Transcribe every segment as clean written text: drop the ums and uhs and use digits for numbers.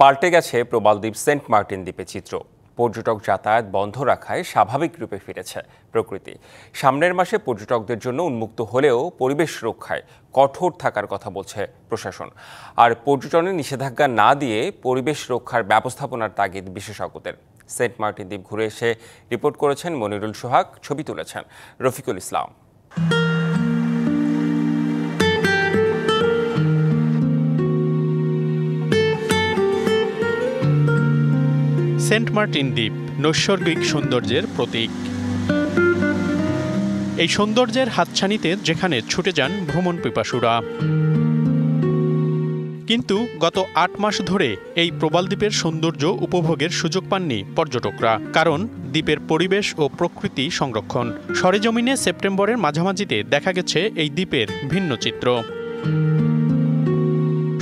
পাল্টে গেছে প্রবালদ্বীপ Saint Martin দ্বীপের চিত্র। পর্যটক যাতায়াত বন্ধ রাখায় স্বাভাবিক রূপে ফিরেছে প্রকৃতি। সামনের মাসে পর্যটকদের জন্য উন্মুক্ত হলেও পরিবেশ রক্ষায় কঠোর থাকার কথা বলছে প্রশাসন। আর পর্যটনে নিষেধাজ্ঞা না দিয়ে পরিবেশ রক্ষার ব্যবস্থাপনার তাগিদ বিশেষজ্ঞদের। সেন্ট মার্টিন দ্বীপ ঘুরে এসে রিপোর্ট করেছেন মনিরুল সোহাগ, ছবি তুলেছেন রফিকুল ইসলাম। সেন্ট মার্টিন দ্বীপ নৈসর্গিক সৌন্দর্যের প্রতীক। এই সৌন্দর্যের হাতছানিতে যেখানে ছুটে যান ভ্রমণ পিপাসুরা। কিন্তু গত ৮ মাস ধরে এই প্রবালদ্বীপের সৌন্দর্য উপভোগের সুযোগ পাননি পর্যটকরা, কারণ দ্বীপের পরিবেশ ও প্রকৃতি সংরক্ষণ। সরেজমিনে সেপ্টেম্বরের মাঝামাঝিতে দেখা গেছে এই দ্বীপের ভিন্ন চিত্র।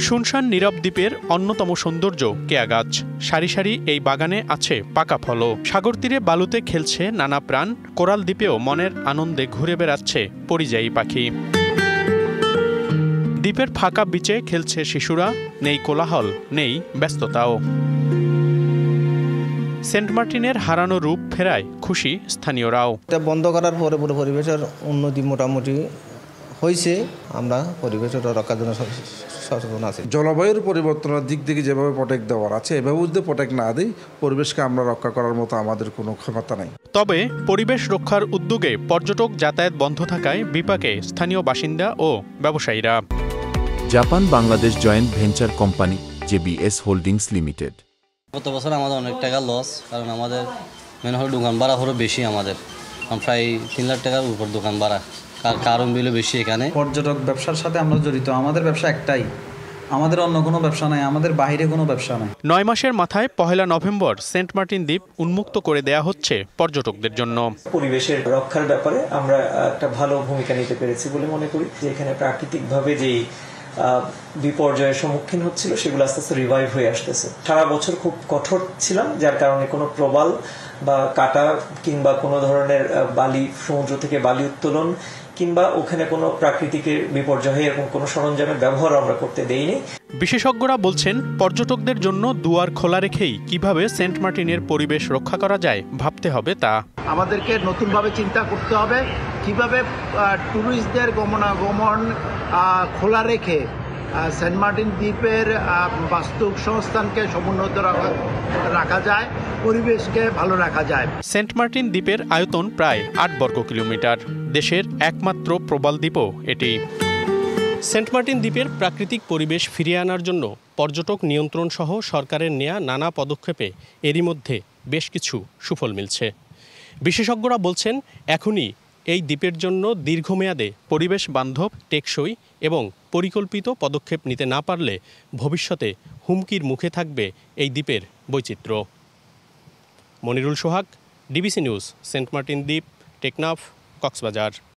শুনশান নীরব দ্বীপের অন্যতম সৌন্দর্য কেয়া গাছ। সারি সারি এই বাগানে আছে পাকা ফলও। সাগর তীরে বালুতে খেলছে নানা প্রাণ। কোরাল দ্বীপেও মনের আনন্দে ঘুরে বেড়াচ্ছে পরিযায়ী পাখি। দ্বীপের ফাঁকা বিচে খেলছে শিশুরা, নেই কোলাহল, নেই ব্যস্ততাও। সেন্ট মার্টিনের হারানো রূপ ফেরায় খুশি স্থানীয়রাও। এটা বন্ধ করার পরে পুরো পরিবেশের উন্নতি মোটামুটি হয়েছে। আমরা পরিবেশের রক্ষার জন্য সচেতন আছি। জলবায়ুর পরিবর্তনের দিক থেকে যেভাবে প্রোটেক্ট দেওয়ার আছে, এভাবে যদি প্রোটেক্ট না দিই, পরিবেশকে আমরা রক্ষা করার মতো আমাদের কোনো ক্ষমতা নেই। তবে পরিবেশ রক্ষার উদ্যোগে পর্যটক যাতায়াত বন্ধ থাকায় বিপাকে স্থানীয় বাসিন্দা ও ব্যবসায়ীরা। Japan Bangladesh joint venture company JBS holdings limited. গত বছর আমাদের অনেক টাকা লস, কারণ আমাদের মেন হলো দোকান ভাড়া হলো বেশি। আমাদের প্রায় 3 লাখ টাকার উপর দোকান ভাড়া, কারণ বিলও বেশি। এখানে পর্যটক ব্যবসার সাথে আমরা জড়িত। আমাদের ব্যবসা একটাই, আমাদের অন্য কোনো ব্যবসা নাই, আমাদের বাইরে কোনো ব্যবসা নাই। 9 মাসের মাথায় 1 নভেম্বর সেন্ট মার্টিন দ্বীপ উন্মুক্ত করে দেয়া হচ্ছে পর্যটকদের জন্য। পরিবেশের রক্ষার ব্যাপারে আমরা একটা ভালো ভূমিকা নিতে পেরেছি বলে মনে করি। যে এখানে প্রাকৃতিকভাবে যেই বিপর্যয়ের সম্মুখীন হচ্ছিল, সেগুলো আস্তে আস্তে রিভাইভ হয়ে আসতেছে। সারা বছর খুব কঠোর ছিলাম, যার কারণে কোনো প্রবাল বা কাটা কিংবা কোনো ধরনের বালি, সমুদ্র থেকে বালি উত্তোলন কিংবা ওখানে কোনো প্রাকৃতিক বিপর্যয় এরকম কোনো সরঞ্জামের ব্যবহার আমরা করতে দেইনি। বিশেষজ্ঞরা বলছেন, পর্যটকদের জন্য দুয়ার খোলা রেখেই কিভাবে সেন্ট মার্টিনের পরিবেশ রক্ষা করা যায় ভাবতে হবে তা। আমাদেরকে নতুনভাবে চিন্তা করতে হবে কিভাবে ট্যুরিস্টদের গমনাগমন খোলা রেখে সেন্ট মার্টিন দ্বীপের বাস্তুসংস্থানকে সমুন্নত রাখা যায়, পরিবেশকে ভালো রাখা যায়। সেন্ট মার্টিন দ্বীপের আয়তন প্রায় 8 বর্গ কিলোমিটার। দেশের একমাত্র প্রবাল দ্বীপও এটি। সেন্ট মার্টিন দ্বীপের প্রাকৃতিক পরিবেশ ফিরিয়ে আনার জন্য পর্যটক নিয়ন্ত্রণ সহ সরকারের নেয়া নানা পদক্ষেপে এরই মধ্যে বেশ কিছু সুফল মিলছে। বিশেষজ্ঞরা বলছেন, এখনই এই দ্বীপের জন্য দীর্ঘমেয়াদে পরিবেশ বান্ধব, টেকসই এবং পরিকল্পিত পদক্ষেপ নিতে না পারলে ভবিষ্যতে হুমকির মুখে থাকবে এই দ্বীপের বৈচিত্র্য। মনিরুল সোহাগ, ডিবিসি নিউজ, সেন্ট মার্টিন দ্বীপ, টেকনাফ, কক্সবাজার।